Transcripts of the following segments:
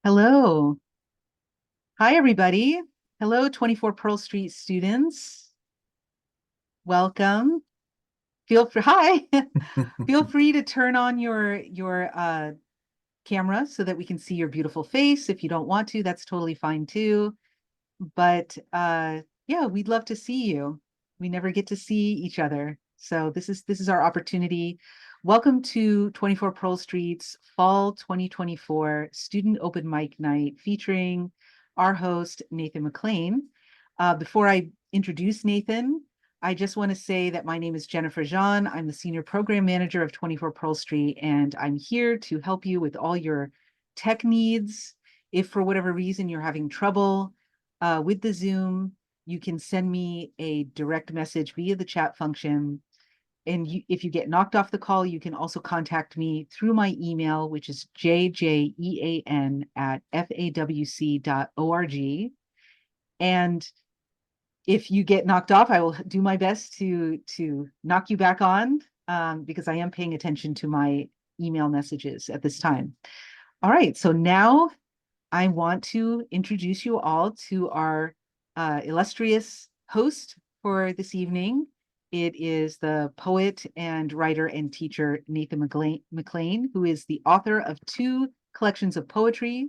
Hello. Hi, everybody. Hello, 24 Pearl Street students. Welcome. Hi. Feel free to turn on your camera so that we can see your beautiful face. If you don't want to, that's totally fine too. But yeah, we'd love to see you. We never get to see each other. So this is our opportunity. Welcome to 24 Pearl Street's Fall 2024 Student Open Mic Night featuring our host, Nathan McClain. Before I introduce Nathan, I just want to say that my name is Jennifer Jean. I'm the Senior Program Manager of 24 Pearl Street, and I'm here to help you with all your tech needs. If for whatever reason you're having trouble with the Zoom, you can send me a direct message via the chat function. And if you get knocked off the call, you can also contact me through my email, which is jjean@fawc.org. And if you get knocked off, I will do my best to knock you back on, because I am paying attention to my email messages at this time. All right, so now I want to introduce you all to our illustrious host for this evening. It is the poet and writer and teacher Nathan McClain, who is the author of two collections of poetry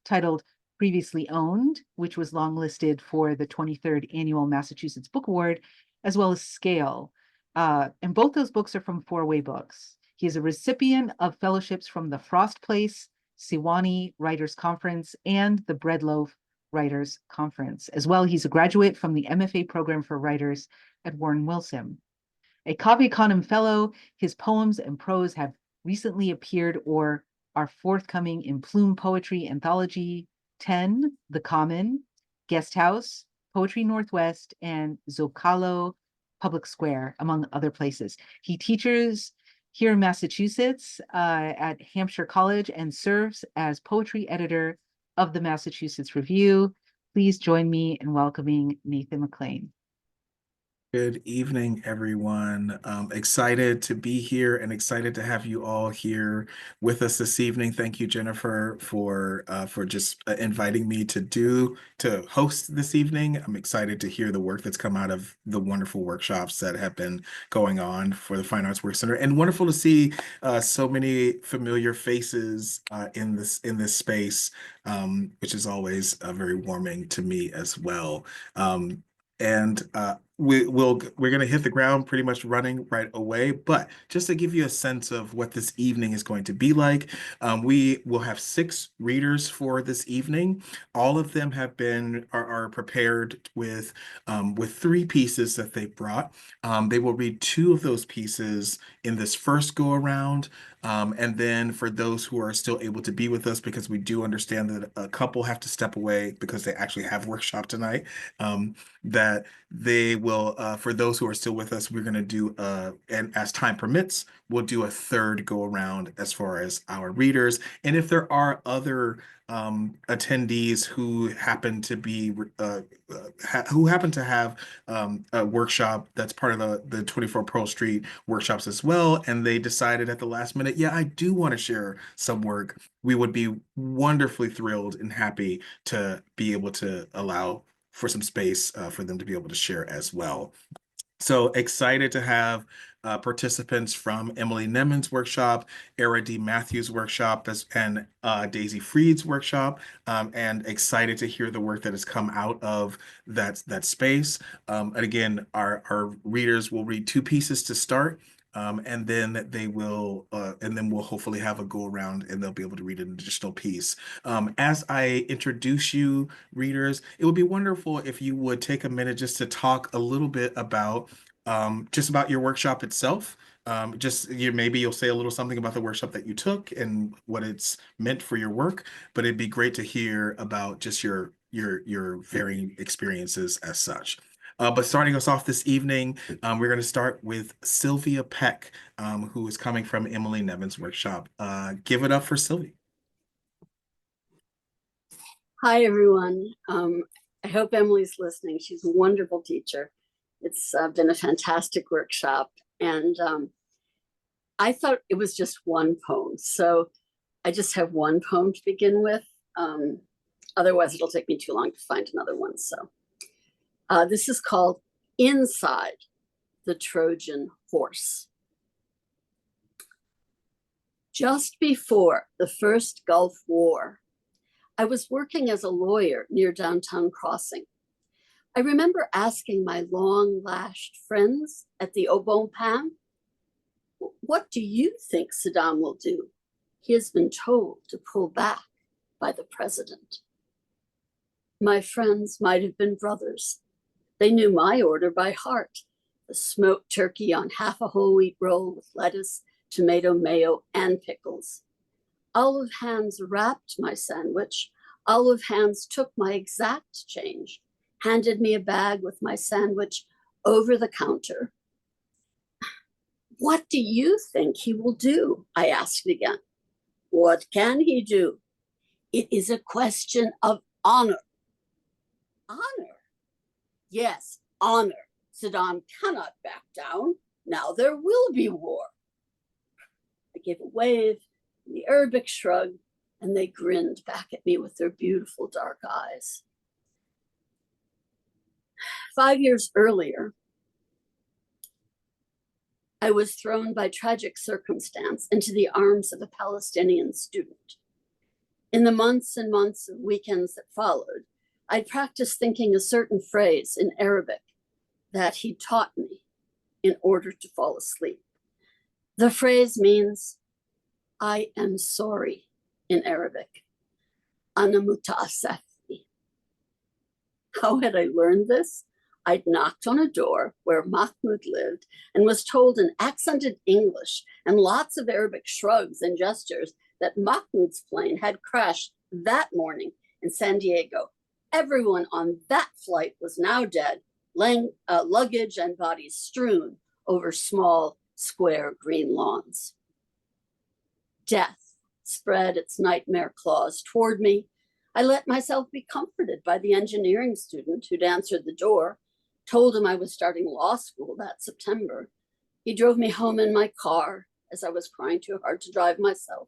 titled Previously Owned, which was longlisted for the 23rd Annual Massachusetts Book Award, as well as Scale. And both those books are from Four Way Books. He is a recipient of fellowships from the Frost Place, Sewanee Writers Conference, and the Breadloaf Writers Conference. As well, he's a graduate from the MFA program for writers at Warren Wilson. A Cave Canem Fellow, his poems and prose have recently appeared or are forthcoming in Plume Poetry Anthology 10, The Common, Guest House, Poetry Northwest, and Zocalo Public Square, among other places. He teaches here in Massachusetts at Hampshire College and serves as poetry editor of the Massachusetts Review. Please join me in welcoming Nathan McClain. Good evening, everyone. Excited to be here and excited to have you all here with us this evening. Thank you, Jennifer, for just inviting me to host this evening. I'm excited to hear the work that's come out of the wonderful workshops that have been going on for the Fine Arts Work Center, and wonderful to see so many familiar faces in this space, which is always very warming to me as well. And we're going to hit the ground pretty much running right away. But just to give you a sense of what this evening is going to be like, we will have 6 readers for this evening. All of them are prepared with 3 pieces that they brought. They will read 2 of those pieces in this first go around. And then for those who are still able to be with us, because we do understand that a couple have to step away because they actually have workshop tonight, that they will, for those who are still with us, we're going to do, and as time permits, we'll do a third go around as far as our readers. And if there are other attendees who happen to be who happen to have a workshop that's part of the 24 Pearl Street workshops as well, and they decided at the last minute, yeah, I do want to share some work, we would be wonderfully thrilled and happy to be able to allow for some space for them to be able to share as well. So excited to have participants from Emily Nemen's workshop, Era D. Matthews' workshop, and Daisy Freed's workshop, and excited to hear the work that has come out of that space. And again, our readers will read 2 pieces to start. And then we'll hopefully have a go around and they'll be able to read an additional piece. As I introduce you, readers, it would be wonderful if you would take a minute just to talk a little bit about just about your workshop itself. Maybe you'll say a little something about the workshop that you took and what it's meant for your work, but it'd be great to hear about just your varying experiences as such. But starting us off this evening, we're going to start with Sylvia Peck, who is coming from Emily Nevin's workshop. Give it up for Sylvia. Hi, everyone. I hope Emily's listening. She's a wonderful teacher. It's been a fantastic workshop. And I thought it was just one poem. So I just have one poem to begin with. Otherwise, it'll take me too long to find another one. So this is called Inside the Trojan Horse. Just before the first Gulf War, I was working as a lawyer near downtown Crossing. I remember asking my long-lashed friends at the Au Bon Pain, what do you think Saddam will do? He has been told to pull back by the president. My friends might have been brothers. They knew my order by heart. The smoked turkey on half a whole wheat roll with lettuce, tomato, mayo, and pickles. Olive Hands wrapped my sandwich. Olive Hands took my exact change, handed me a bag with my sandwich over the counter. What do you think he will do? I asked again. What can he do? It is a question of honor. Honor? Yes, honor. Saddam cannot back down. Now there will be war. I gave a wave, the Arabic shrug, and they grinned back at me with their beautiful dark eyes. 5 years earlier, I was thrown by tragic circumstance into the arms of a Palestinian student. In the months and months of weekends that followed, I practiced thinking a certain phrase in Arabic that he taught me in order to fall asleep. The phrase means, I am sorry in Arabic. Ana muta'asafi. How had I learned this? I'd knocked on a door where Mahmoud lived and was told in accented English and lots of Arabic shrugs and gestures that Mahmoud's plane had crashed that morning in San Diego. Everyone on that flight was now dead, luggage and bodies strewn over small, square green lawns. Death spread its nightmare claws toward me. I let myself be comforted by the engineering student who'd answered the door, told him I was starting law school that September. He drove me home in my car as I was crying too hard to drive myself.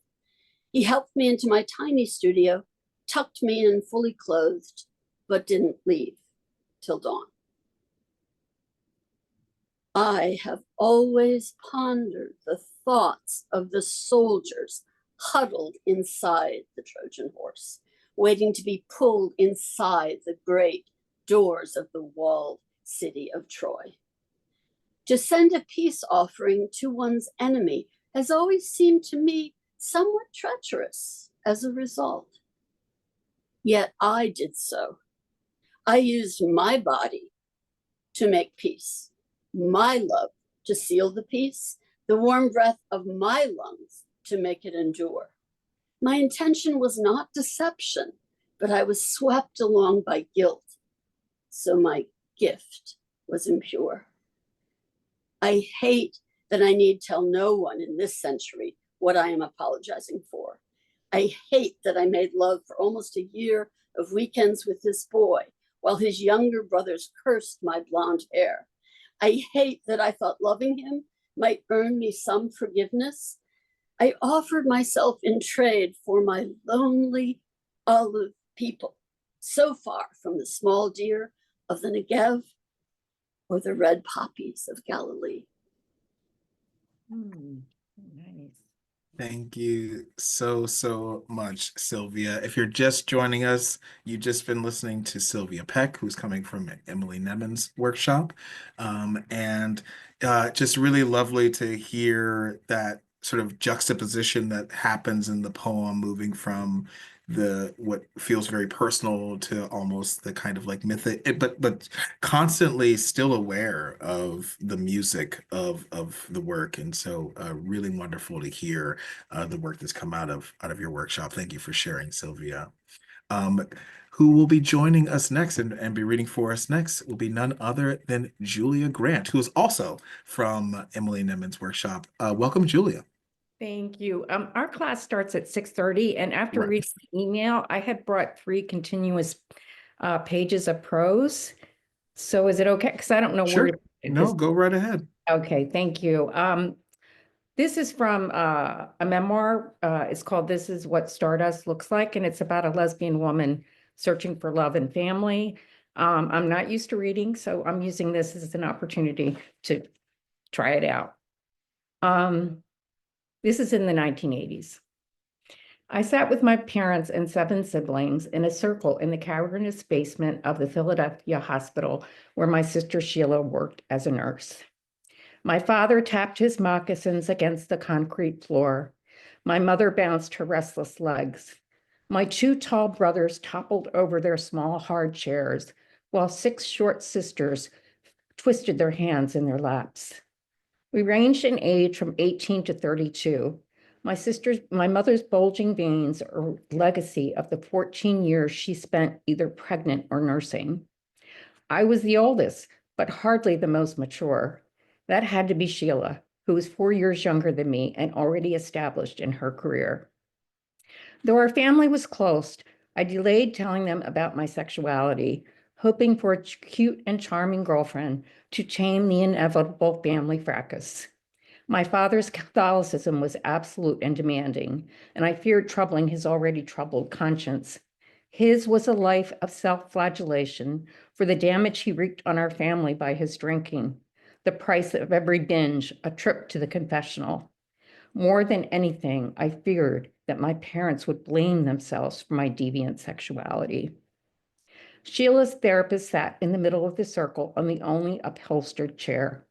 He helped me into my tiny studio, tucked me in fully clothed, but didn't leave till dawn. I have always pondered the thoughts of the soldiers huddled inside the Trojan horse, waiting to be pulled inside the great doors of the walled city of Troy. To send a peace offering to one's enemy has always seemed to me somewhat treacherous as a result. Yet I did so. I used my body to make peace, my love to seal the peace, the warm breath of my lungs to make it endure. My intention was not deception, but I was swept along by guilt, so my gift was impure. I hate that I need tell no one in this century what I am apologizing for. I hate that I made love for almost a year of weekends with this boy while his younger brothers cursed my blonde hair. I hate that I thought loving him might earn me some forgiveness. I offered myself in trade for my lonely olive people, so far from the small deer of the Negev or the red poppies of Galilee. Nice. Thank you so much, Sylvia. If you're just joining us, you've just been listening to Sylvia Peck, who's coming from Emily Nemen's workshop. And just really lovely to hear that sort of juxtaposition that happens in the poem, moving from what feels very personal to almost the kind of like mythic, but constantly still aware of the music of the work. And so really wonderful to hear the work that's come out of your workshop. Thank you for sharing, Sylvia. Who will be joining us next and be reading for us next will be none other than Julia Grant, who is also from Emily Nemen's workshop. Welcome, Julia. Thank you. Our class starts at 6:30, and after Right. reading the email, I had brought 3 continuous pages of prose. So is it okay? Because I don't know Sure. where. No, go right ahead. Okay, thank you. This is from a memoir. It's called This Is What Stardust Looks Like, and it's about a lesbian woman searching for love and family. I'm not used to reading, so I'm using this as an opportunity to try it out. This is in the 1980s. I sat with my parents and 7 siblings in a circle in the cavernous basement of the Philadelphia hospital where my sister Sheila worked as a nurse. My father tapped his moccasins against the concrete floor. My mother bounced her restless legs. My 2 tall brothers toppled over their small, hard chairs, while 6 short sisters twisted their hands in their laps. We ranged in age from 18 to 32. My mother's bulging veins are legacy of the 14 years she spent either pregnant or nursing. I was the oldest, but hardly the most mature. That had to be Sheila, who was 4 years younger than me and already established in her career. Though our family was close, I delayed telling them about my sexuality, hoping for a cute and charming girlfriend to tame the inevitable family fracas. My father's Catholicism was absolute and demanding, and I feared troubling his already troubled conscience. His was a life of self-flagellation for the damage he wreaked on our family by his drinking, the price of every binge, a trip to the confessional. More than anything, I feared that my parents would blame themselves for my deviant sexuality. Sheila's therapist sat in the middle of the circle on the only upholstered chair.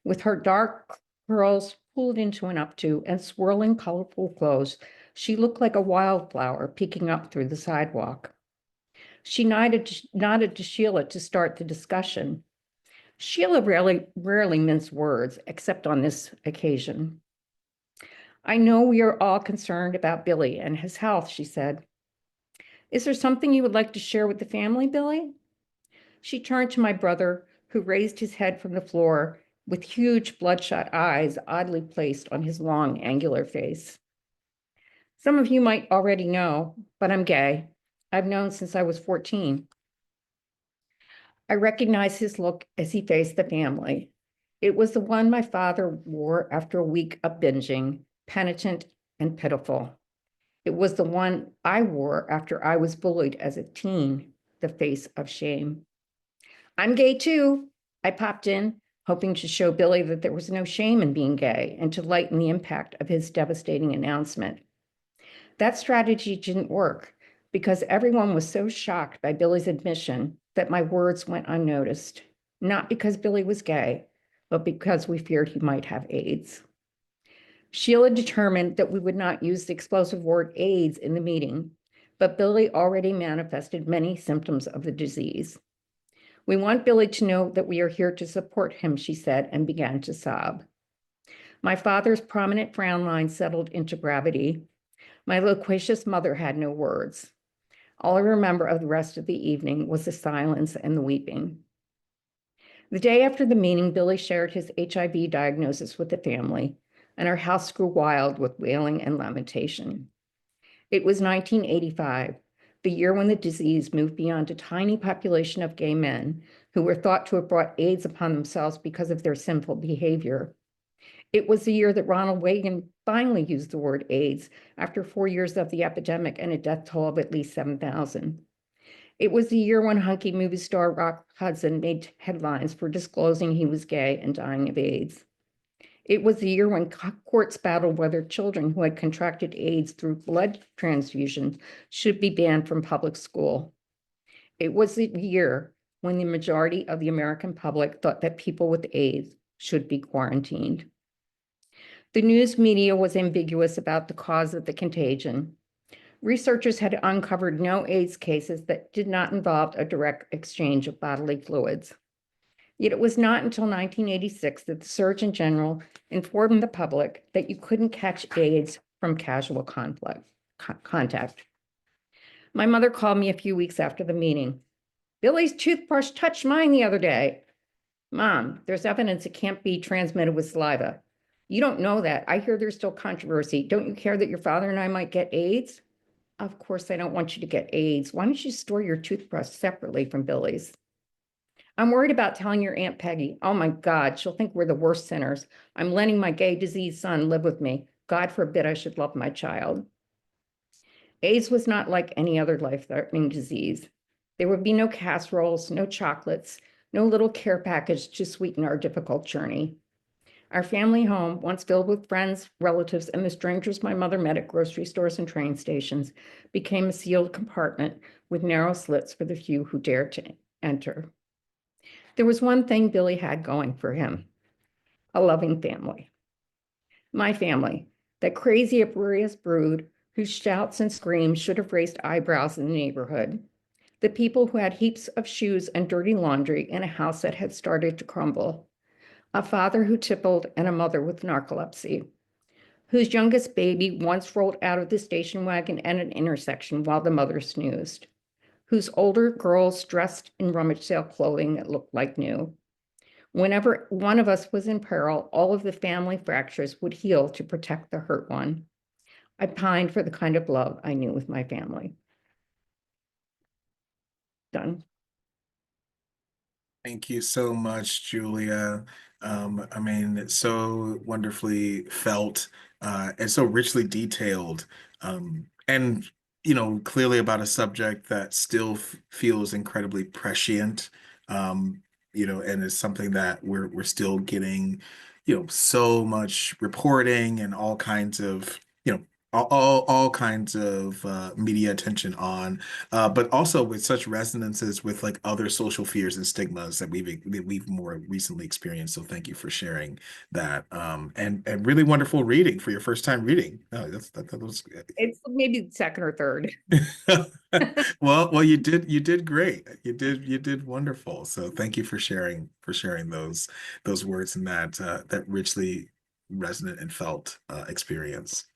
With her dark curls pulled into an updo and swirling colorful clothes, she looked like a wildflower peeking up through the sidewalk. She nodded to Sheila to start the discussion. Sheila rarely minced words, except on this occasion. I know we are all concerned about Billy and his health, she said. Is there something you would like to share with the family, Billy? She turned to my brother, who raised his head from the floor with huge bloodshot eyes oddly placed on his long, angular face. Some of you might already know, but I'm gay. I've known since I was 14. I recognized his look as he faced the family. It was the one my father wore after a week of binging, penitent and pitiful. It was the one I wore after I was bullied as a teen, the face of shame. I'm gay too, I popped in, hoping to show Billy that there was no shame in being gay and to lighten the impact of his devastating announcement. That strategy didn't work because everyone was so shocked by Billy's admission that my words went unnoticed, not because Billy was gay, but because we feared he might have AIDS. Sheila determined that we would not use the explosive word AIDS in the meeting, but Billy already manifested many symptoms of the disease. We want Billy to know that we are here to support him, she said, and began to sob. My father's prominent frown line settled into gravity. My loquacious mother had no words. All I remember of the rest of the evening was the silence and the weeping. The day after the meeting, Billy shared his HIV diagnosis with the family, and our house grew wild with wailing and lamentation. It was 1985, the year when the disease moved beyond a tiny population of gay men who were thought to have brought AIDS upon themselves because of their sinful behavior. It was the year that Ronald Reagan finally used the word AIDS after 4 years of the epidemic and a death toll of at least 7,000. It was the year when hunky movie star Rock Hudson made headlines for disclosing he was gay and dying of AIDS. It was the year when courts battled whether children who had contracted AIDS through blood transfusions should be banned from public school. It was the year when the majority of the American public thought that people with AIDS should be quarantined. The news media was ambiguous about the cause of the contagion. Researchers had uncovered no AIDS cases that did not involve a direct exchange of bodily fluids. Yet it was not until 1986 that the Surgeon General informed the public that you couldn't catch AIDS from casual contact. My mother called me a few weeks after the meeting. Billy's toothbrush touched mine the other day. Mom, there's evidence it can't be transmitted with saliva. You don't know that. I hear there's still controversy. Don't you care that your father and I might get AIDS? Of course, I don't want you to get AIDS. Why don't you store your toothbrush separately from Billy's? I'm worried about telling your Aunt Peggy. Oh my God, she'll think we're the worst sinners. I'm letting my gay diseased son live with me. God forbid I should love my child. AIDS was not like any other life-threatening disease. There would be no casseroles, no chocolates, no little care package to sweeten our difficult journey. Our family home, once filled with friends, relatives, and the strangers my mother met at grocery stores and train stations, became a sealed compartment with narrow slits for the few who dared to enter. There was one thing Billy had going for him: a loving family. My family, that crazy, uproarious brood whose shouts and screams should have raised eyebrows in the neighborhood. The people who had heaps of shoes and dirty laundry in a house that had started to crumble. A father who tippled and a mother with narcolepsy, whose youngest baby once rolled out of the station wagon at an intersection while the mother snoozed, whose older girls dressed in rummage sale clothing that looked like new. Whenever one of us was in peril, all of the family fractures would heal to protect the hurt one. I pined for the kind of love I knew with my family. Done. Thank you so much, Julia. I mean, it's so wonderfully felt and so richly detailed, and clearly about a subject that still feels incredibly prescient. And it's something that we're still getting, so much reporting and all kinds of, all kinds of media attention on, but also with such resonances with like other social fears and stigmas that we've more recently experienced. So thank you for sharing that, and really wonderful reading for your first time reading. Oh, that was It's maybe second or third. well, you did great. You did wonderful. So thank you for sharing those words and that richly resonant and felt experience.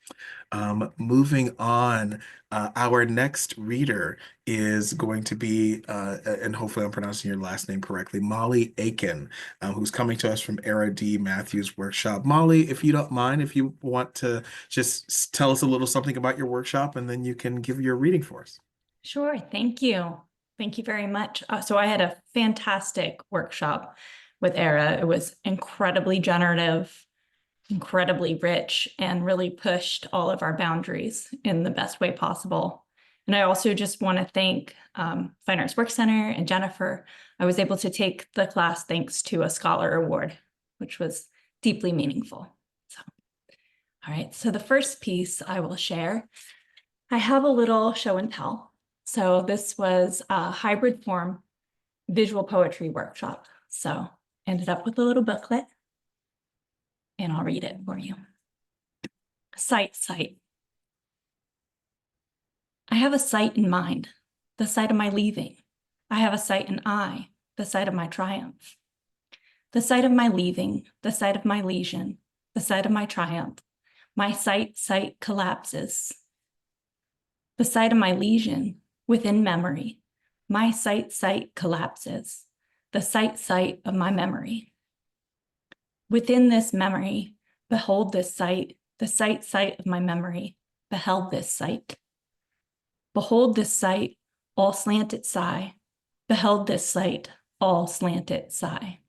Moving on, our next reader is going to be, and hopefully I'm pronouncing your last name correctly, Molly Aiken, who's coming to us from Era D. Matthews Workshop. Molly, if you don't mind, if you want to just tell us a little something about your workshop, and then you can give your reading for us. Sure. Thank you. Thank you very much. So I had a fantastic workshop with Era. It was incredibly generative, incredibly rich, and really pushed all of our boundaries in the best way possible. And I also just want to thank Fine Arts Work Center and Jennifer. I was able to take the class thanks to a scholar award, which was deeply meaningful. So, all right. So the first piece I will share, I have a little show and tell. So this was a hybrid form visual poetry workshop. So ended up with a little booklet, and I'll read it for you. Sight. I have a sight in mind, the sight of my leaving. I have a sight in eye, the sight of my triumph. The sight of my leaving, the sight of my lesion, the sight of my triumph. My sight collapses. The sight of my lesion, within memory, my sight collapses, the sight of my memory. Within this memory, behold this sight, the sight of my memory, beheld this sight. Behold this sight, all slanted sigh, beheld this sight, all slanted sigh.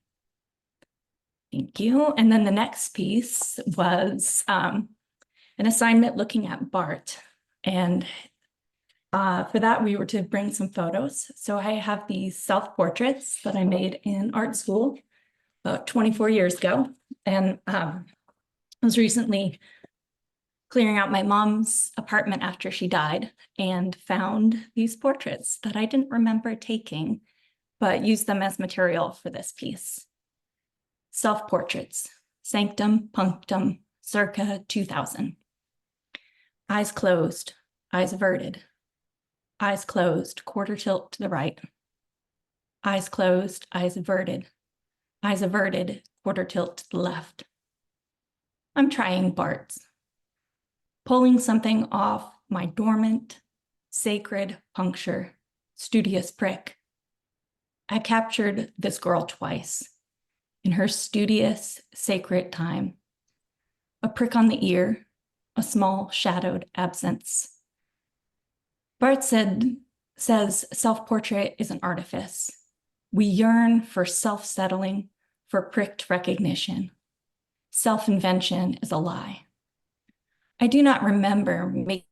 Thank you. And then the next piece was an assignment looking at Bart. And for that, we were to bring some photos. So I have these self-portraits that I made in art school about 24 years ago. And I was recently clearing out my mom's apartment after she died and found these portraits that I didn't remember taking, but used them as material for this piece. Self-portraits, sanctum, punctum, circa 2000. Eyes closed, eyes averted. Eyes closed, quarter tilt to the right. Eyes closed, eyes averted. Eyes averted, quarter tilt to the left. I'm trying Bart's. Pulling something off my dormant, sacred puncture, studious prick. I captured this girl twice in her studious, sacred time. A prick on the ear, a small shadowed absence. Bart says self-portrait is an artifice. We yearn for self-settling, for pricked recognition. Self-invention is a lie. I do not remember making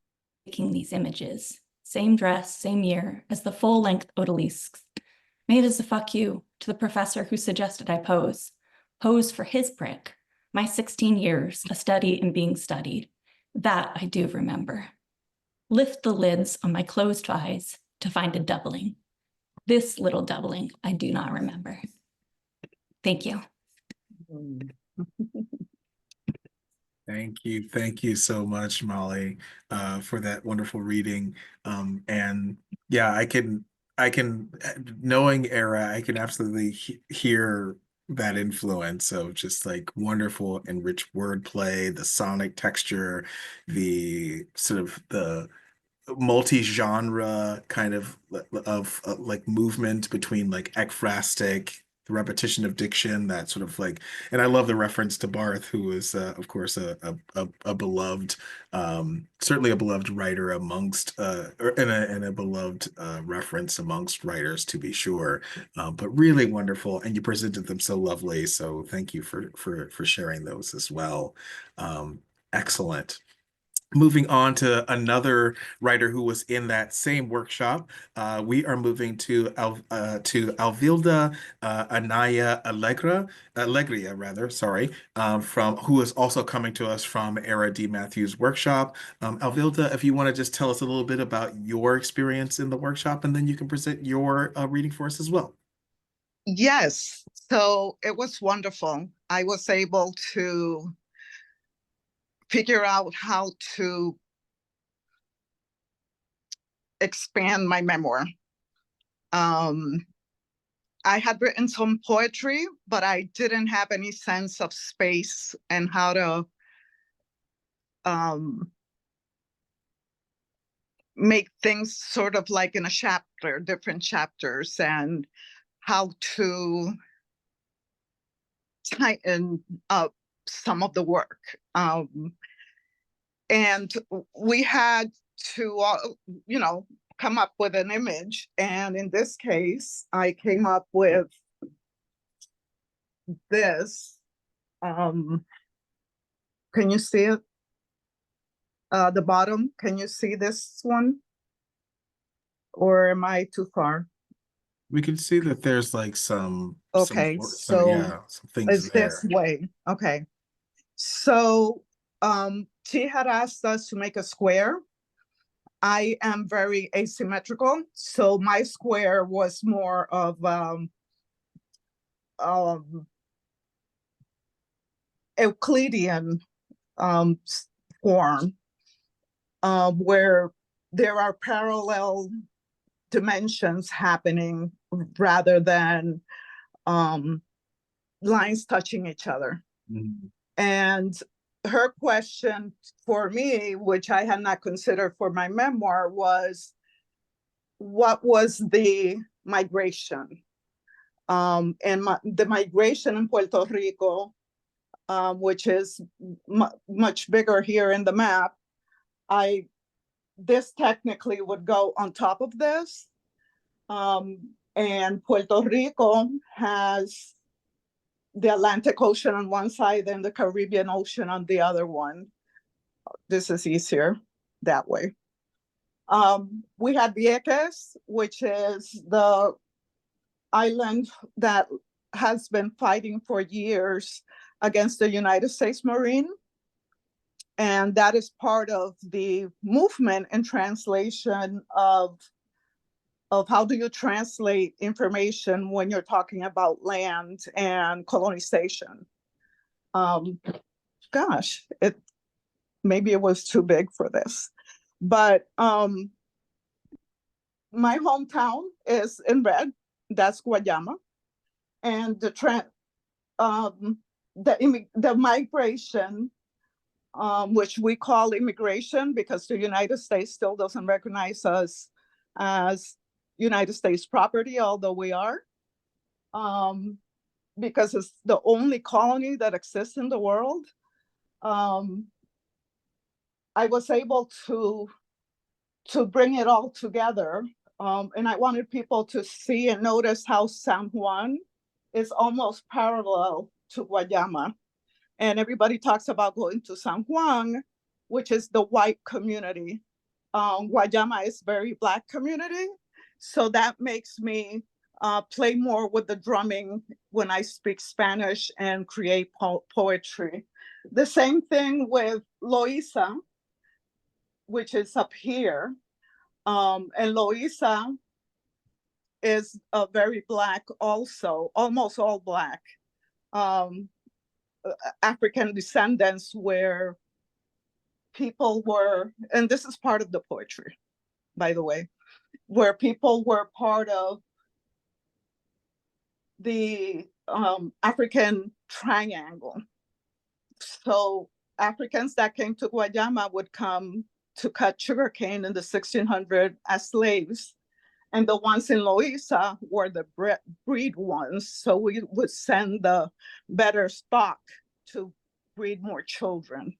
these images. Same dress, same year as the full-length odalisques. Made as a fuck you to the professor who suggested I pose. Pose for his prick. My 16 years, a study in being studied. That I do remember. Lift the lids on my closed eyes to find a doubling. This little doubling I do not remember. Thank you. Thank you so much, Molly, for that wonderful reading. And yeah, I can, knowing Era, I can absolutely hear that influence of just like wonderful and rich wordplay, the sonic texture, the sort of the multi-genre kind of like movement between like ekphrastic, the repetition of diction, that sort of like, and I love the reference to Barth, who is of course a beloved, certainly a beloved writer amongst and a beloved reference amongst writers, to be sure, but really wonderful, and you presented them so lovely, so thank you for sharing those as well. Excellent. Moving on to another writer who was in that same workshop, we are moving to Alvilda Anaya Alegria, rather, sorry, from who is also coming to us from Era D. Matthews' workshop. Alvilda, if you want to just tell us a little bit about your experience in the workshop, and then you can present your reading for us as well. Yes, so it was wonderful. I was able to figure out how to expand my memoir. I had written some poetry, but I didn't have any sense of space and how to make things sort of like in a chapter, different chapters, and how to tighten up some of the work. And we had to, come up with an image. And in this case, I came up with this. Can you see it? The bottom, can you see this one? Or am I too far? We can see that there's like some Okay, some things it's this there. way. Okay. So she had asked us to make a square. I am very asymmetrical, so my square was more of Euclidean form, where there are parallel dimensions happening rather than lines touching each other. Mm-hmm. And her question for me, which I had not considered for my memoir, was what was the migration? And the migration in Puerto Rico, which is much bigger here in the map, this technically would go on top of this. And Puerto Rico has the Atlantic Ocean on one side and the Caribbean Ocean on the other one. This is easier that way. We had Vieques, which is the island that has been fighting for years against the United States Marine. And that is part of the movement and translation of how do you translate information when you're talking about land and colonization. Gosh, maybe it was too big for this, but my hometown is in red. That's Guayama, and the migration, which we call immigration because the United States still doesn't recognize us as United States property, although we are, because it's the only colony that exists in the world. I was able to bring it all together And I wanted people to see and notice how San Juan is almost parallel to Guayama. And everybody talks about going to San Juan, which is the white community. Guayama is very Black community. So that makes me play more with the drumming when I speak Spanish and create poetry. The same thing with Loíza, which is up here. And Loíza is very Black also, almost all Black. African descendants where people were, and this is part of the poetry, by the way, where people were part of the African triangle. So Africans that came to Guayama would come to cut sugarcane in the 1600s as slaves. And the ones in Loíza were the breed ones. So we would send the better stock to breed more children.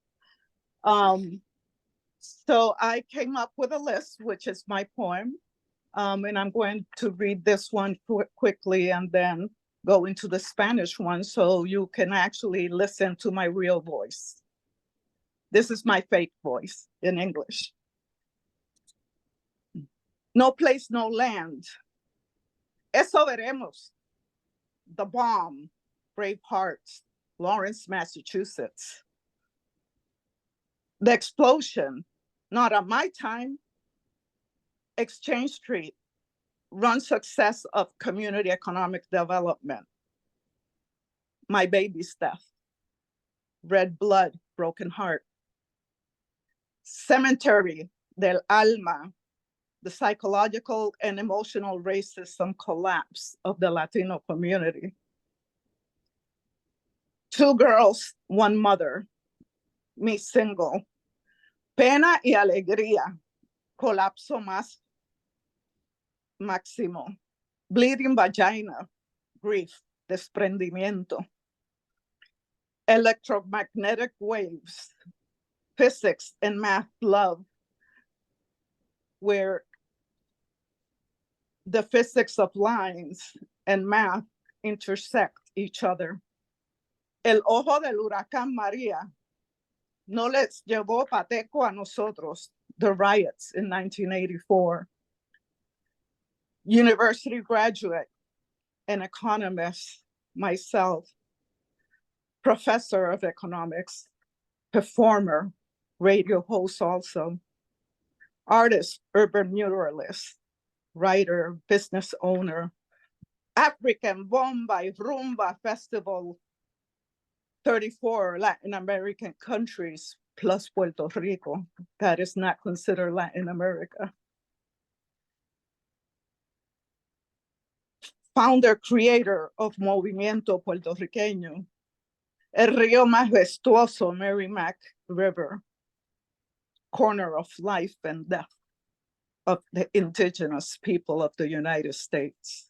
So I came up with a list, which is my poem. And I'm going to read this one quickly and then go into the Spanish one so you can actually listen to my real voice. This is my fake voice in English. No place, no land. Eso veremos. The Bomb, Brave Hearts, Lawrence, Massachusetts. The Explosion, not on my time. Exchange Street, Run Success of Community Economic Development. My Baby's Death. Red Blood, Broken Heart. Cemetery del Alma, the psychological and emotional racism collapse of the Latino community. Two girls, one mother, me single. Pena y alegría, colapso más máximo. Bleeding vagina, grief, desprendimiento. Electromagnetic waves, physics and math love, where the physics of lines and math intersect each other. El ojo del huracán María no les llevó pateco a nosotros, the riots in 1984. University graduate and economist, myself, professor of economics, performer, radio host also, artist, urban muralist, writer, business owner, African Bomba y Rumba Festival, 34 Latin American countries plus Puerto Rico. That is not considered Latin America. Founder, creator of Movimiento Puertorriqueño, El Río Majestuoso, Merrimack River, corner of life and death of the indigenous people of the United States.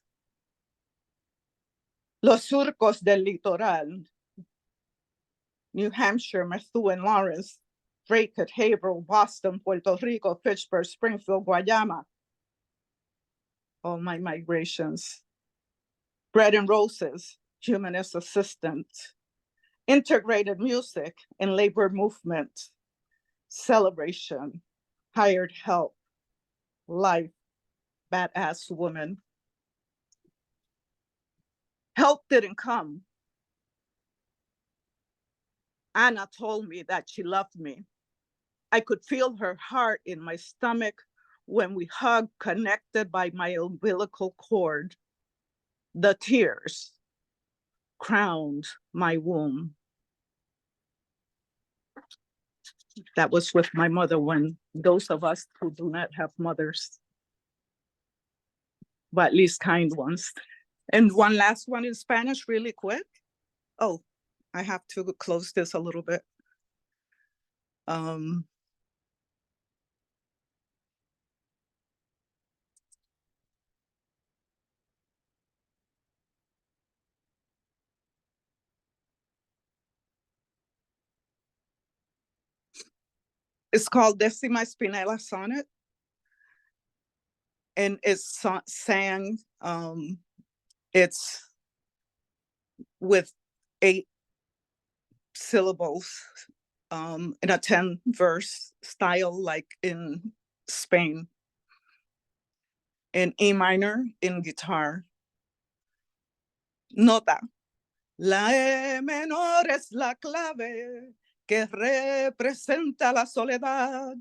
Los surcos del litoral, New Hampshire, Methuen, Lawrence, Draycott, Haverhill, Boston, Puerto Rico, Fitchburg, Springfield, Guayama. All my migrations. Bread and Roses, humanist assistant. Integrated music and labor movement. Celebration, hired help, life, badass woman. Help didn't come. Anna told me that she loved me. I could feel her heart in my stomach when we hugged, connected by my umbilical cord. The tears crowned my womb. That was with my mother, when those of us who do not have mothers, but at least kind ones. And one last one in Spanish really quick. Oh, I have to close this a little bit. It's called Décima Espinela Sonnet. and it's sang, it's with 8 syllables, in a 10-verse style, like in Spain, in E minor, in guitar. Nota. La E menor es la clave que representa la soledad,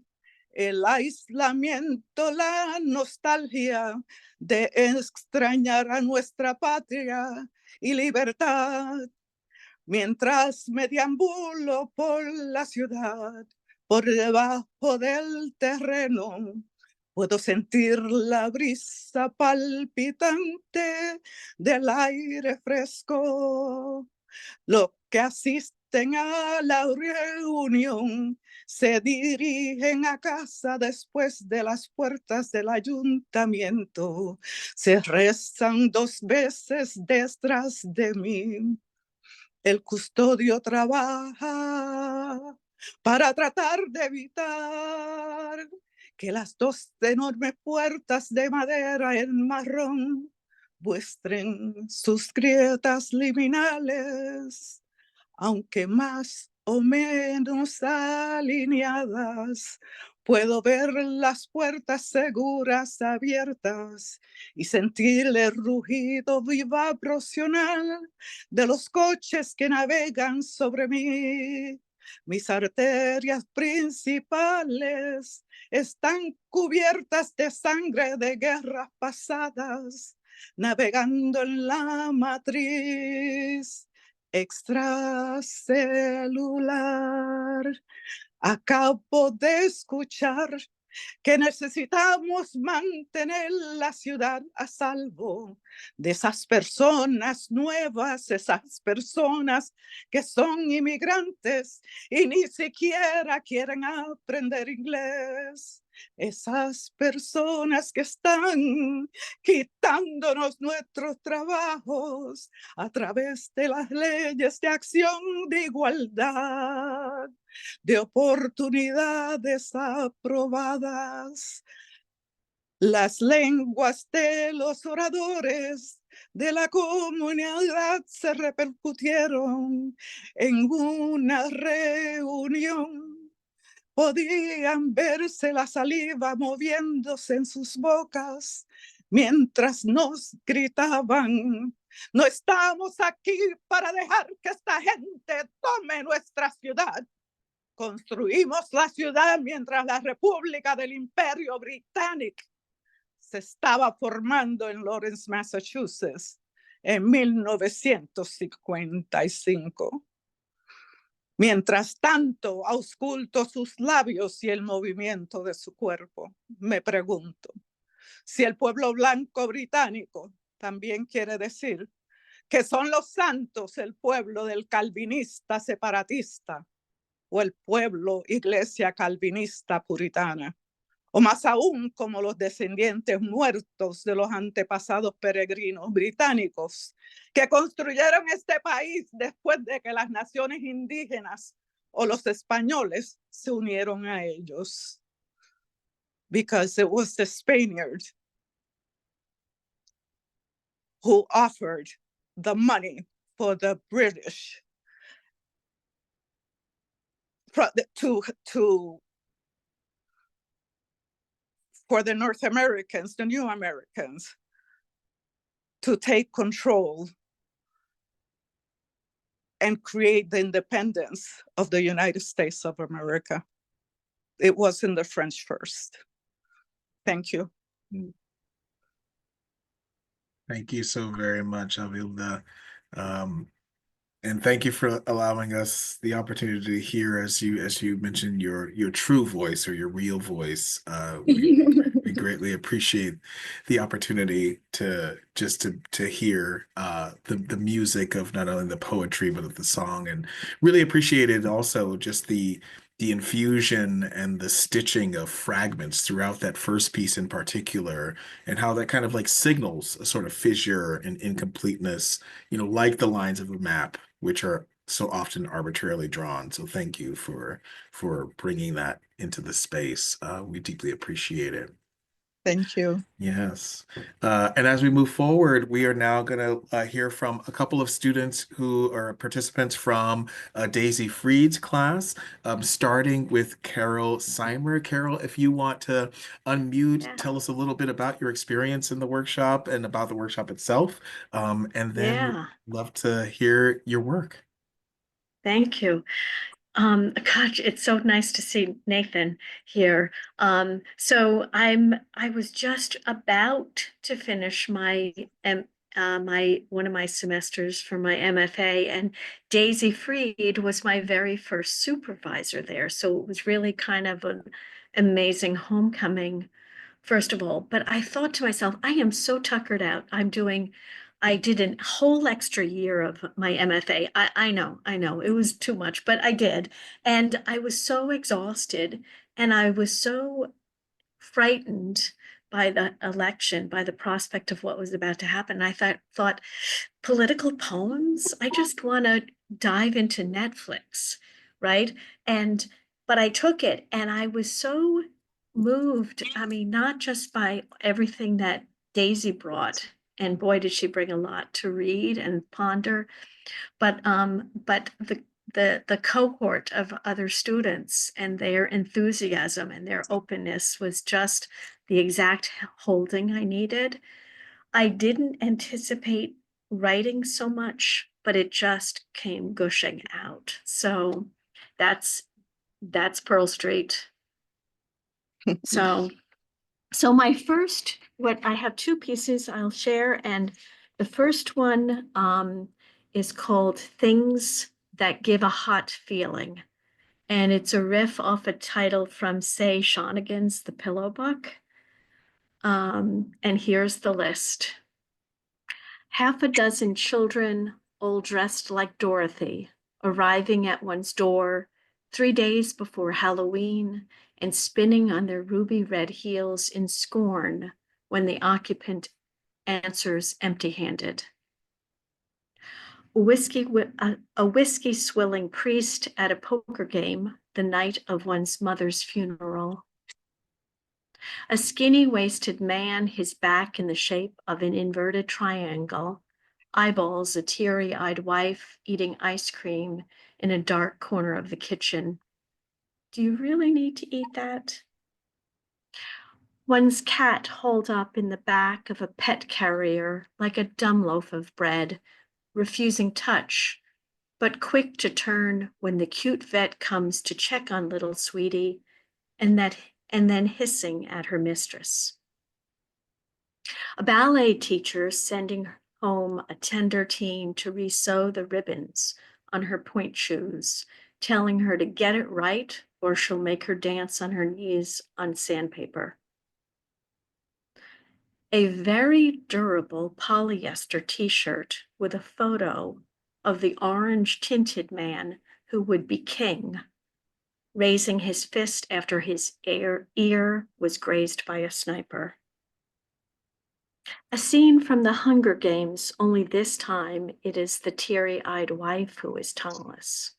el aislamiento, la nostalgia de extrañar a nuestra patria y libertad. Mientras me deambulo por la ciudad, por debajo del terreno, puedo sentir la brisa palpitante del aire fresco. Los que asisten a la reunión se dirigen a casa después de las puertas del ayuntamiento. Se rezan 2 veces detrás de mí. El custodio trabaja para tratar de evitar que las 2 enormes puertas de madera en marrón muestren sus grietas liminales, aunque más o menos alineadas. Puedo ver las puertas seguras abiertas y sentir el rugido vibracional de los coches que navegan sobre mí. Mis arterias principales están cubiertas de sangre de guerras pasadas, navegando en la matriz extracelular. Acabo de escuchar que necesitamos mantener la ciudad a salvo de esas personas nuevas, esas personas que son inmigrantes y ni siquiera quieren aprender inglés. Esas personas que están quitándonos nuestros trabajos a través de las leyes de acción de igualdad, de oportunidades aprobadas. Las lenguas de los oradores de la comunidad se repercutieron en una reunión. Podían verse la saliva moviéndose en sus bocas mientras nos gritaban: no estamos aquí para dejar que esta gente tome nuestra ciudad. Construimos la ciudad mientras la República del Imperio Británico se estaba formando en Lawrence, Massachusetts, en 1955. Mientras tanto, ausculto sus labios y el movimiento de su cuerpo. Me pregunto si el pueblo blanco británico también quiere decir que son los santos el pueblo del calvinista separatista, o el pueblo iglesia calvinista puritana, o más aún como los descendientes muertos de los antepasados peregrinos británicos que construyeron este país después de que las naciones indígenas o los españoles se unieron a ellos. Because it was the Spaniards who offered the money for the British for the North Americans, the new Americans, to take control and create the independence of the United States of America. It wasn't the French first. Thank you. Thank you so very much, Avilda. And thank you for allowing us the opportunity to hear, as you mentioned, your true voice or your real voice. We greatly appreciate the opportunity to hear the music of not only the poetry but of the song, and really appreciated also just the infusion and the stitching of fragments throughout that first piece in particular, and how that kind of like signals a sort of fissure and incompleteness, like the lines of a map, which are so often arbitrarily drawn. So thank you for bringing that into the space. We deeply appreciate it. Thank you. Yes. And as we move forward, we are now going to hear from a couple of students who are participants from Daisy Freed's class, starting with Carol Seimer. Carol, if you want to unmute, Yeah. tell us a little bit about your experience in the workshop and about the workshop itself. And then we'd Yeah, love to hear your work. thank you. Gosh, it's so nice to see Nathan here. So I was just about to finish my one of my semesters for my MFA, and Daisy Freed was my very first supervisor there. So it was really kind of an amazing homecoming, first of all. But I thought to myself, I am so tuckered out. I did a whole extra year of my MFA. I know, it was too much, but I did. And I was so exhausted and I was so frightened by the election, by the prospect of what was about to happen. I thought political poems, I just want to dive into Netflix, right? But I took it and I was so moved. I mean, not just by everything that Daisy brought, and boy, did she bring a lot to read and ponder, but the cohort of other students and their enthusiasm and their openness was just the exact holding I needed. I didn't anticipate writing so much, but it just came gushing out. So that's Pearl Street. So my first, what I have two pieces I'll share, and the first one is called Things That Give a Hot Feeling. And it's a riff off a title from Say Shonigan's The Pillow Book. And here's the list. Half a dozen children, all dressed like Dorothy, arriving at one's door 3 days before Halloween and spinning on their ruby red heels in scorn when the occupant answers empty-handed. A whiskey swilling priest at a poker game the night of one's mother's funeral. A skinny-waisted man, his back in the shape of an inverted triangle, eyeballs a teary-eyed wife eating ice cream in a dark corner of the kitchen. Do you really need to eat that? One's cat holed up in the back of a pet carrier like a dumb loaf of bread, refusing touch, but quick to turn when the cute vet comes to check on little sweetie, and then hissing at her mistress. A ballet teacher sending home a tender teen to resew the ribbons on her point shoes, telling her to get it right or she'll make her dance on her knees on sandpaper. A very durable polyester t-shirt with a photo of the orange tinted man who would be king, raising his fist after his ear was grazed by a sniper. A scene from the Hunger Games, only this time it is the teary-eyed wife who is tongueless.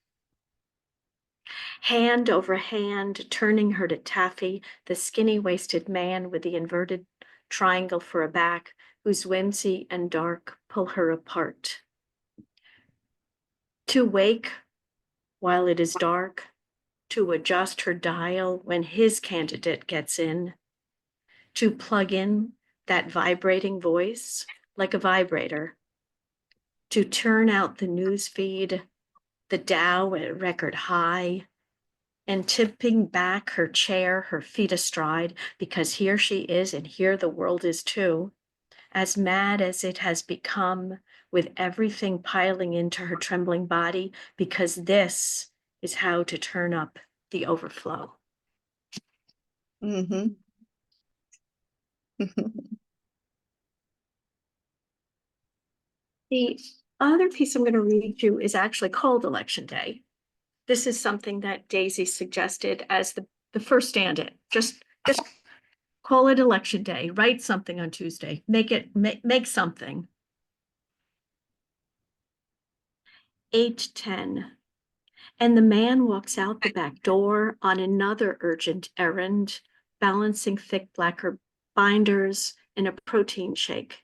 Hand over hand, turning her to taffy, the skinny-waisted man with the inverted triangle for a back, whose whimsy and dark pull her apart. To wake while it is dark, to adjust her dial when his candidate gets in, to plug in that vibrating voice like a vibrator, to turn out the news feed, the Dow at record high, and tipping back her chair, her feet astride, because here she is and here the world is too, as mad as it has become, with everything piling into her trembling body, because this is how to turn up the overflow. Mm-hmm. The other piece I'm going to read you is actually called Election Day. This is something that Daisy suggested as the first stand-in. Just call it Election Day. Write something on Tuesday. Make something. 8:10. And the man walks out the back door on another urgent errand, balancing thick binders, and a protein shake.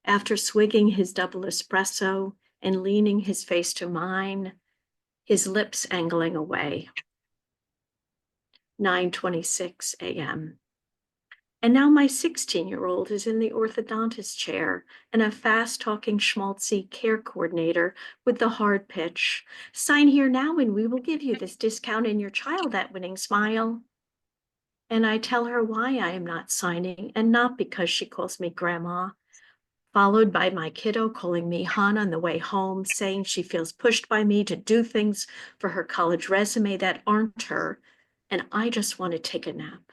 After swigging his double espresso and leaning his face to mine, his lips angling away. 9:26 a.m. And now my 16-year-old is in the orthodontist chair and a fast-talking schmaltzy care coordinator with the hard pitch. Sign here now and we will give you this discount and your child that winning smile. And I tell her why I am not signing, and not because she calls me grandma, followed by my kiddo calling me hon on the way home, saying she feels pushed by me to do things for her college resume that aren't her, and I just want to take a nap.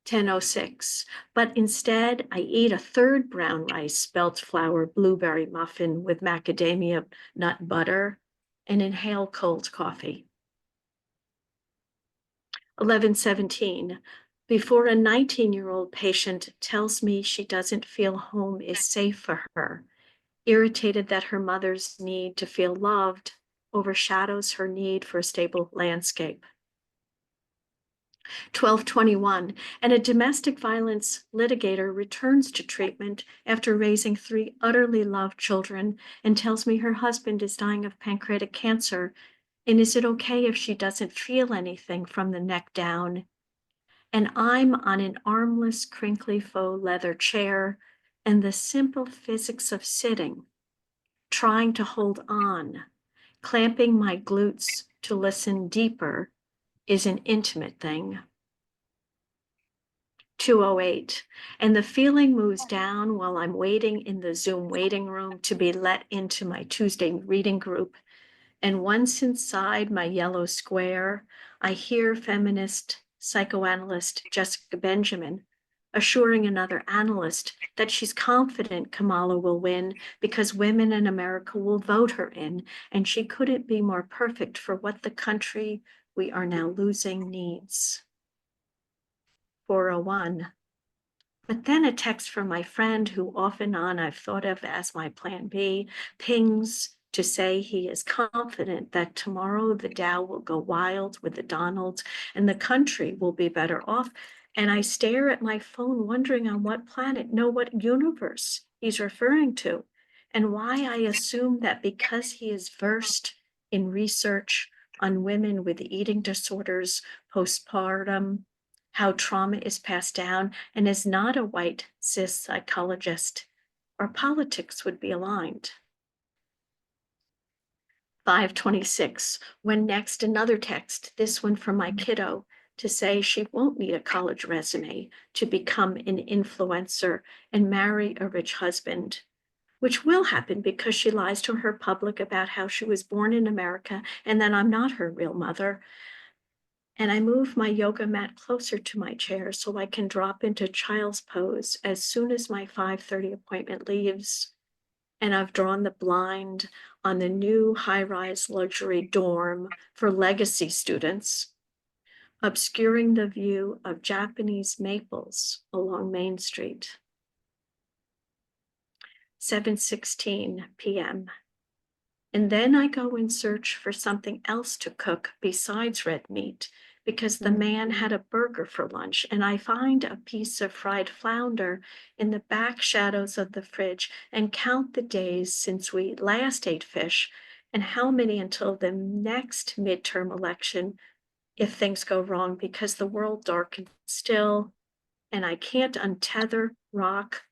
10:06, but instead I eat a third brown rice spelt flour blueberry muffin with macadamia nut butter and inhale cold coffee. 11:17, before a 19-year-old patient tells me she doesn't feel home is safe for her, irritated that her mother's need to feel loved overshadows her need for a stable landscape. 12:21, and a domestic violence litigator returns to treatment after raising 3 utterly loved children and tells me her husband is dying of pancreatic cancer, and is it okay if she doesn't feel anything from the neck down? And I'm on an armless, crinkly faux leather chair, and the simple physics of sitting, trying to hold on, clamping my glutes to listen deeper, is an intimate thing. 2:08, and the feeling moves down while I'm waiting in the Zoom waiting room to be let into my Tuesday reading group. And once inside my yellow square, I hear feminist psychoanalyst Jessica Benjamin assuring another analyst that she's confident Kamala will win because women in America will vote her in, and she couldn't be more perfect for what the country we are now losing needs. 4:01. But then a text from my friend who off and on I've thought of as my plan B pings to say he is confident that tomorrow the Dow will go wild with the Donalds and the country will be better off. And I stare at my phone wondering on what planet, no, what universe he's referring to, and why I assume that because he is versed in research on women with eating disorders, postpartum, how trauma is passed down, and is not a white cis psychologist, our politics would be aligned. 5:26, when next another text, this one from my kiddo, to say she won't need a college resume to become an influencer and marry a rich husband, which will happen because she lies to her public about how she was born in America and that I'm not her real mother. And I move my yoga mat closer to my chair so I can drop into child's pose as soon as my 5:30 appointment leaves. And I've drawn the blind on the new high-rise luxury dorm for legacy students, obscuring the view of Japanese maples along Main Street. 7:16 p.m. And then I go and search for something else to cook besides red meat, because the man had a burger for lunch, and I find a piece of fried flounder in the back shadows of the fridge and count the days since we last ate fish and how many until the next midterm election if things go wrong, because the world darkens still and I can't untether, rock,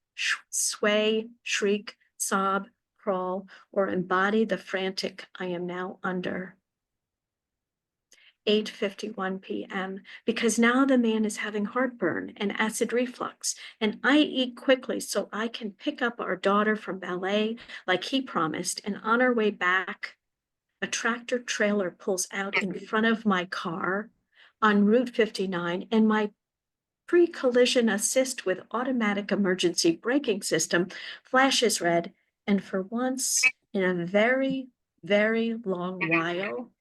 sway, shriek, sob, crawl, or embody the frantic I am now under. 8:51 p.m. because now the man is having heartburn and acid reflux, and I eat quickly so I can pick up our daughter from ballet like he promised, and on our way back, a tractor trailer pulls out in front of my car on Route 59, and my pre-collision assist with automatic emergency braking system flashes red, and for once in a very, very long while,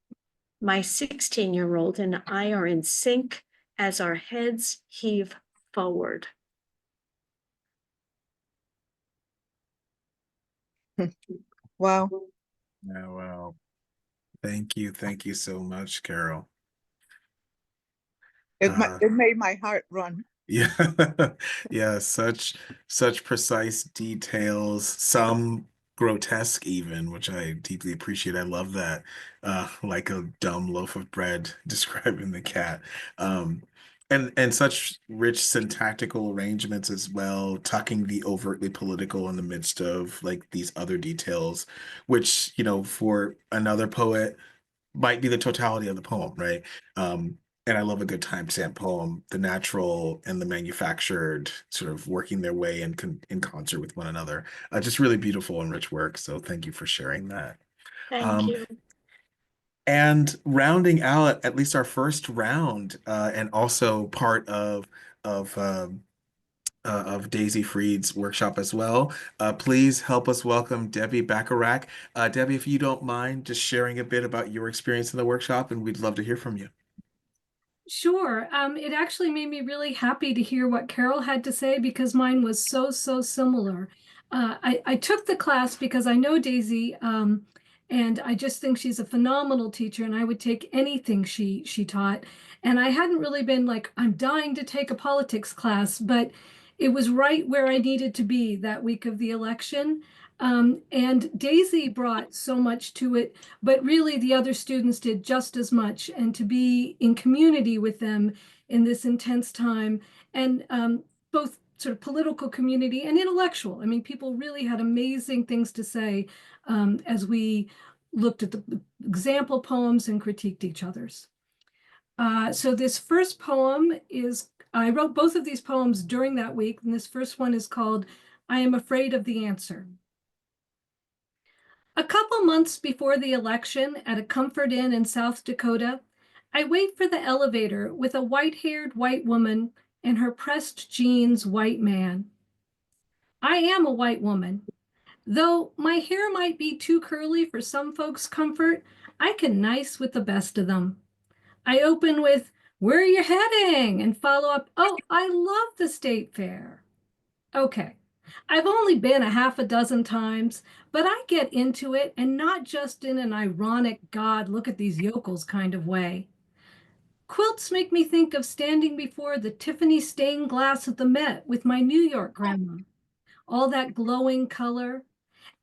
my 16-year-old and I are in sync as our heads heave forward. Wow. Oh, wow. Thank you. Thank you so much, Carol. It made my heart run. Yeah, yeah, such precise details, some grotesque even, which I deeply appreciate. I love that. Like a dumb loaf of bread describing the cat. Um, and such rich syntactical arrangements as well, tucking the overtly political in the midst of like these other details, which, you know, for another poet might be the totality of the poem, right? And I love a good timestamp poem, the natural and the manufactured sort of working their way in concert with one another. Just really beautiful and rich work. So thank you for sharing that. Thank Um, you. and rounding out at least our first round, and also part of of Daisy Freed's workshop as well. Please help us welcome Debbie Bacharach. Debbie, if you don't mind just sharing a bit about your experience in the workshop, and we'd love to hear from you. Sure. It actually made me really happy to hear what Carol had to say because mine was so similar. I took the class because I know Daisy, and I just think she's a phenomenal teacher, and I would take anything she taught. And I hadn't really been like, I'm dying to take a politics class, but it was right where I needed to be that week of the election. And Daisy brought so much to it, but really the other students did just as much. And to be in community with them in this intense time, and both sort of political community and intellectual. I mean, people really had amazing things to say as we looked at the example poems and critiqued each other's. So this first poem is, I wrote both of these poems during that week, and this first one is called I Am Afraid of the Answer. A couple months before the election at a comfort inn in South Dakota, I wait for the elevator with a white-haired white woman and her pressed jeans white man. I am a white woman. Though my hair might be too curly for some folks' comfort, I can nice with the best of them. I open with, "Where are you heading?" and follow up, "Oh, I love the state fair." Okay, I've only been a half a dozen times, but I get into it, and not just in an ironic, God, look at these yokels kind of way. Quilts make me think of standing before the Tiffany stained glass at the Met with my New York grandma, all that glowing color,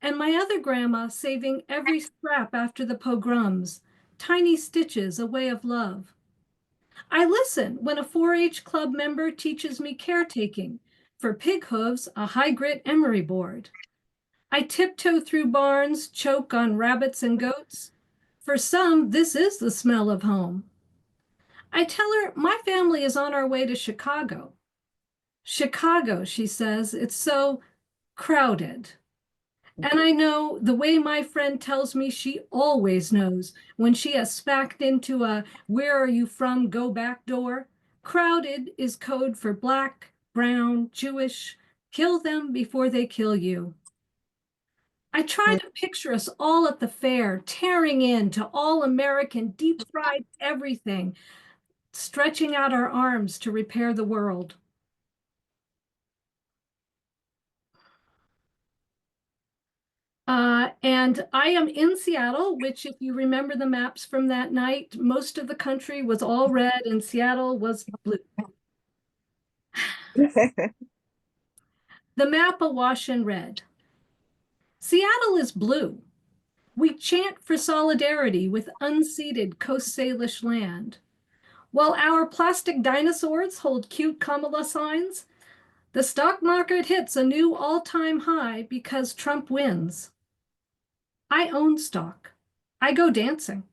and my other grandma saving every scrap after the pogroms, tiny stitches, a way of love. I listen when a 4-H club member teaches me caretaking, for pig hooves, a high grit emery board. I tiptoe through barns, choke on rabbits and goats. For some, this is the smell of home. I tell her my family is on our way to Chicago. Chicago, she says, it's so crowded. And I know the way my friend tells me she always knows when she has spacked into a "where are you from, go back" door. Crowded is code for Black, brown, Jewish. Kill them before they kill you. I try to picture us all at the fair, tearing into all American deep fried everything, stretching out our arms to repair the world. And I am in Seattle, which, if you remember the maps from that night, most of the country was all red and Seattle was blue. The map awash in red. Seattle is blue. We chant for solidarity with unceded Coast Salish land. While our plastic dinosaurs hold cute Kamala signs, the stock market hits a new all-time high because Trump wins. I own stock. I go dancing.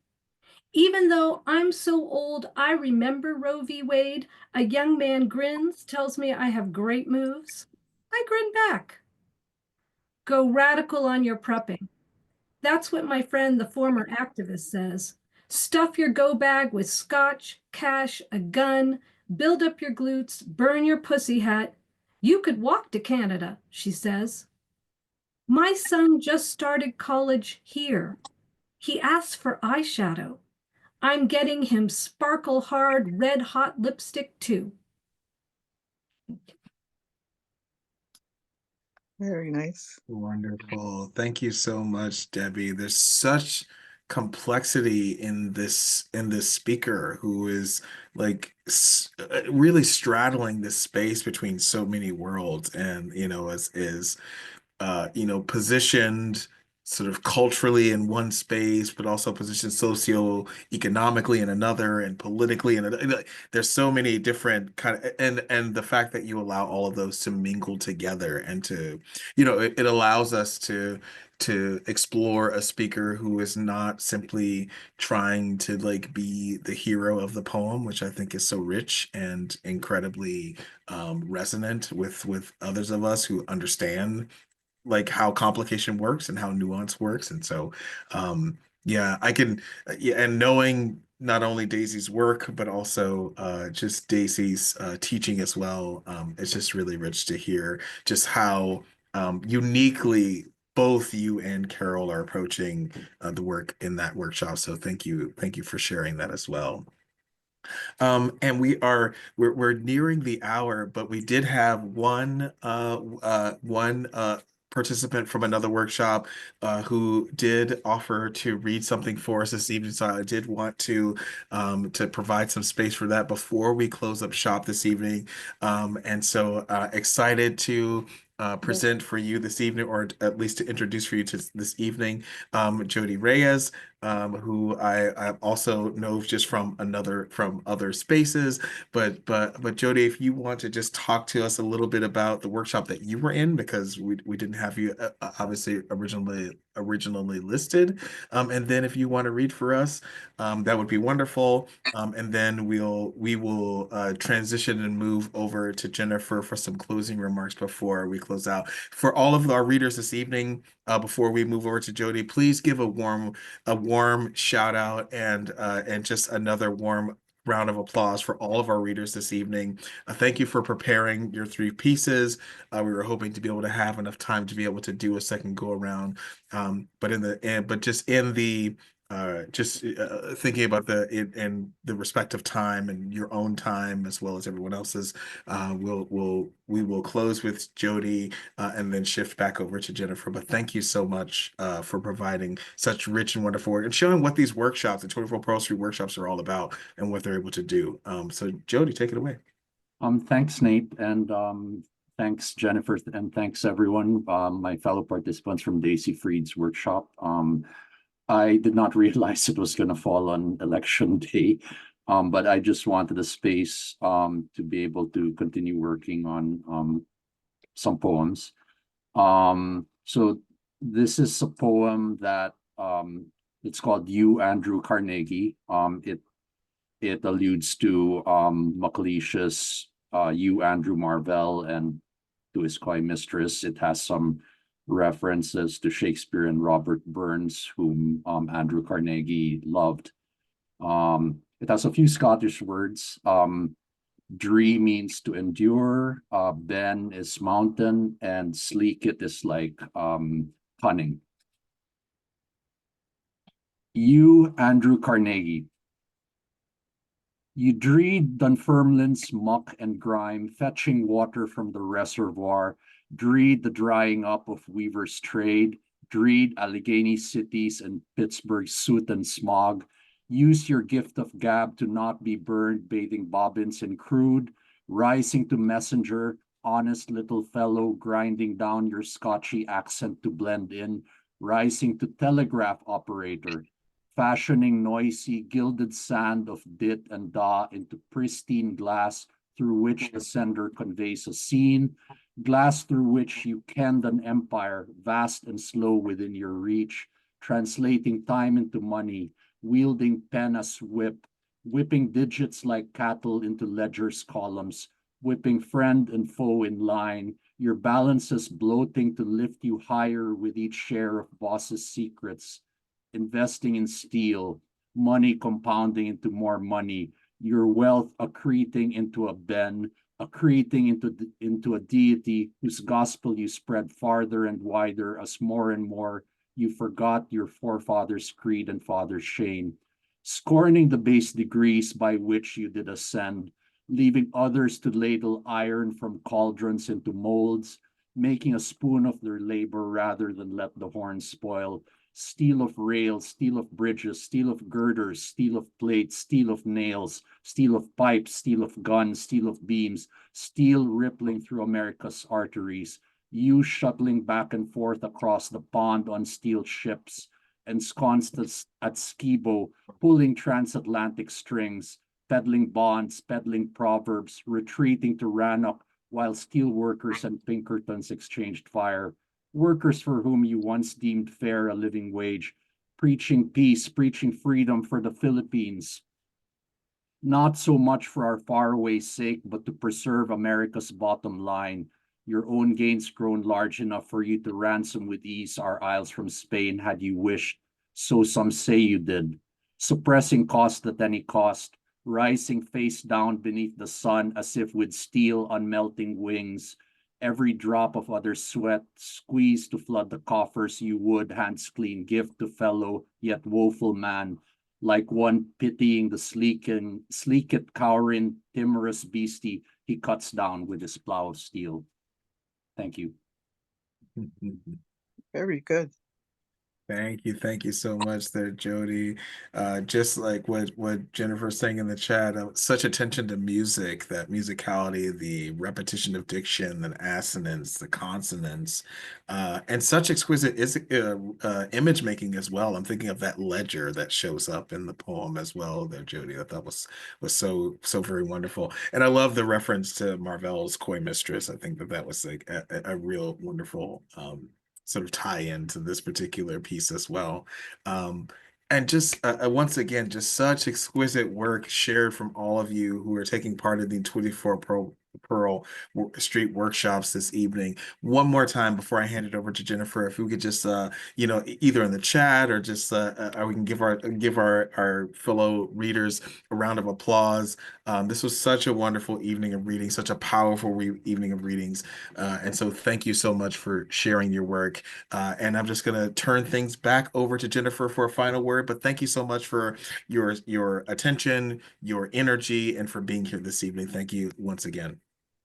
Even though I'm so old, I remember Roe v. Wade. A young man grins, tells me I have great moves. I grin back. Go radical on your prepping. That's what my friend, the former activist, says. Stuff your go bag with scotch, cash, a gun, build up your glutes, burn your pussy hat. You could walk to Canada, she says. My son just started college here. He asked for eyeshadow. I'm getting him sparkle hard, red hot lipstick too. Very nice. Wonderful. Thank you so much, Debbie. There's such complexity in this speaker who is like really straddling this space between so many worlds, and is positioned sort of culturally in one space, but also positioned socio-economically in another, and politically in another. There's so many different kind of, and the fact that you allow all of those to mingle together, and to, it allows us to explore a speaker who is not simply trying to like be the hero of the poem, which I think is so rich and incredibly resonant with others of us who understand like how complication works and how nuance works. And so yeah, I can, yeah, and knowing not only Daisy's work but also just Daisy's teaching as well, it's just really rich to hear just how uniquely both you and Carol are approaching the work in that workshop. So thank you for sharing that as well. And we're nearing the hour, but we did have one participant from another workshop who did offer to read something for us this evening. So I did want to provide some space for that before we close up shop this evening. And so excited to present for you this evening, or at least to introduce for you to this evening, Jody Reyes, who I also know just from other spaces. But Jody, if you want to just talk to us a little bit about the workshop that you were in, because we didn't have you obviously originally listed, and then if you want to read for us, that would be wonderful. And then we will transition and move over to Jennifer for some closing remarks before we close out. For all of our readers this evening, before we move over to Jody, please give a warm shout out and just another warm round of applause for all of our readers this evening. Thank you for preparing your 3 pieces. We were hoping to be able to have enough time to be able to do a second go around, but just in the thinking about in the respective time and your own time as well as everyone else's, we will close with Jody and then shift back over to Jennifer. But thank you so much for providing such rich and wonderful work and showing what these workshops, the 24 Pearl Street workshops, are all about and what they're able to do. So Jody, take it away. Thanks, Nate, and thanks, Jennifer, and thanks everyone, my fellow participants from Daisy Freed's workshop. I did not realize it was going to fall on election day, but I just wanted a space to be able to continue working on some poems. So this is a poem that it's called You, Andrew Carnegie. It alludes to MacLeish's You, Andrew Marvell, and to his coy mistress. It has some references to Shakespeare and Robert Burns, whom Andrew Carnegie loved. It has a few Scottish words. Dree means to endure, Ben is mountain, and sleekit is like cunning. You, Andrew Carnegie. You dreed Dunfermline's muck and grime, fetching water from the reservoir, dreed the drying up of weaver's trade, dreed Allegheny cities and Pittsburgh's soot and smog. Use your gift of gab to not be burned, bathing bobbins in crude, rising to messenger, honest little fellow, grinding down your Scotchy accent to blend in, rising to telegraph operator, fashioning noisy gilded sand of dit and da into pristine glass through which the sender conveys a scene, glass through which you kenned an empire vast and slow within your reach, translating time into money, wielding pen as whip, whipping digits like cattle into ledger's columns, whipping friend and foe in line, your balances bloating to lift you higher with each share of boss's secrets, investing in steel, money compounding into more money, your wealth accreting into a ben, accreting into a deity whose gospel you spread farther and wider as more and more you forgot your forefathers' creed and father's shame, scorning the base degrees by which you did ascend, leaving others to ladle iron from cauldrons into molds, making a spoon of their labor rather than let the horn spoil, steel of rails, steel of bridges, steel of girders, steel of plates, steel of nails, steel of pipes, steel of guns, steel of beams, steel rippling through America's arteries, you shuttling back and forth across the pond on steel ships, ensconced at Skibo, pulling transatlantic strings, peddling bonds, peddling proverbs, retreating to Rannoch while steel workers and Pinkertons exchanged fire, workers for whom you once deemed fair a living wage, preaching peace, preaching freedom for the Philippines, not so much for our faraway sake, but to preserve America's bottom line, your own gains grown large enough for you to ransom with ease our isles from Spain had you wished, so some say you did, suppressing cost at any cost, rising face down beneath the sun as if with steel on melting wings, every drop of other sweat squeezed to flood the coffers you would, hands clean, give to fellow yet woeful man, like one pitying the sleeked, cowering, timorous beastie he cuts down with his plow of steel. Thank you. Very good. Thank you so much there, Jody. Just like what Jennifer's saying in the chat, such attention to music, that musicality, the repetition of diction, the assonance, the consonants, and such exquisite image making as well. I'm thinking of that ledger that shows up in the poem as well there, Jody. I thought was so very wonderful. And I love the reference to Marvell's Coy Mistress. I think that was like a real wonderful sort of tie into this particular piece as well. And just once again, just such exquisite work shared from all of you who are taking part in the 24 Pearl Street workshops this evening. One more time before I hand it over to Jennifer, if we could just either in the chat or just we can give our fellow readers a round of applause. This was such a wonderful evening of reading, such a powerful evening of readings, and so thank you so much for sharing your work. And I'm just going to turn things back over to Jennifer for a final word, but thank you so much for your attention, your energy, and for being here this evening. Thank you once again.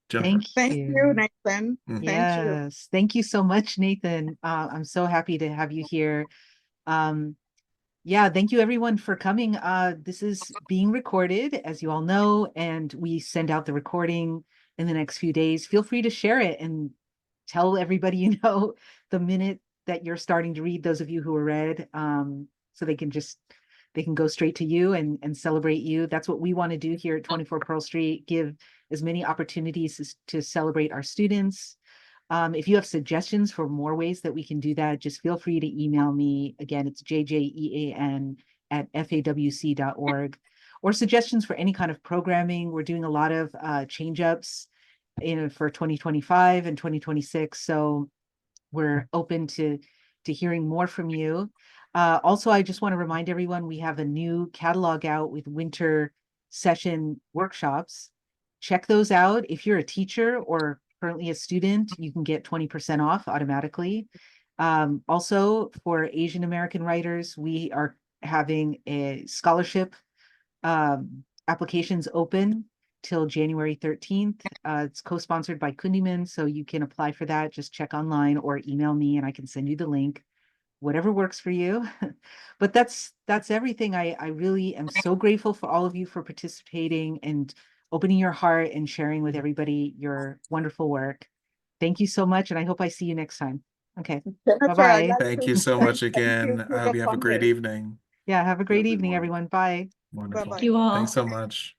Jennifer. Thank you, Nathan. Thank you. Yes, thank you so much, Nathan. I'm so happy to have you here. Yeah, thank you everyone for coming. This is being recorded, as you all know, and we send out the recording in the next few days. Feel free to share it and tell everybody you know the minute that you're starting to read, those of you who are read, so they can go straight to you and celebrate you. That's what we want to do here at 24 Pearl Street, give as many opportunities to celebrate our students. If you have suggestions for more ways that we can do that, just feel free to email me. Again, it's jjean@fawc.org, or suggestions for any kind of programming. We're doing a lot of change-ups for 2025 and 2026. So we're open to hearing more from you. Also, I just want to remind everyone, we have a new catalog out with winter session workshops. Check those out. If you're a teacher or currently a student, you can get 20% off automatically. Also, for Asian American writers, we are having a scholarship applications open till January 13th. It's co-sponsored by Kundiman, so you can apply for that. Just check online or email me and I can send you the link, whatever works for you. But that's everything. I really am so grateful for all of you for participating and opening your heart and sharing with everybody your wonderful work. Thank you so much, and I hope I see you next time. Okay, bye-bye. Thank you so much again. I hope you have a great evening. Yeah, have a great evening, everyone. everyone. Bye. Wonderful. Thank you all. Thanks so much.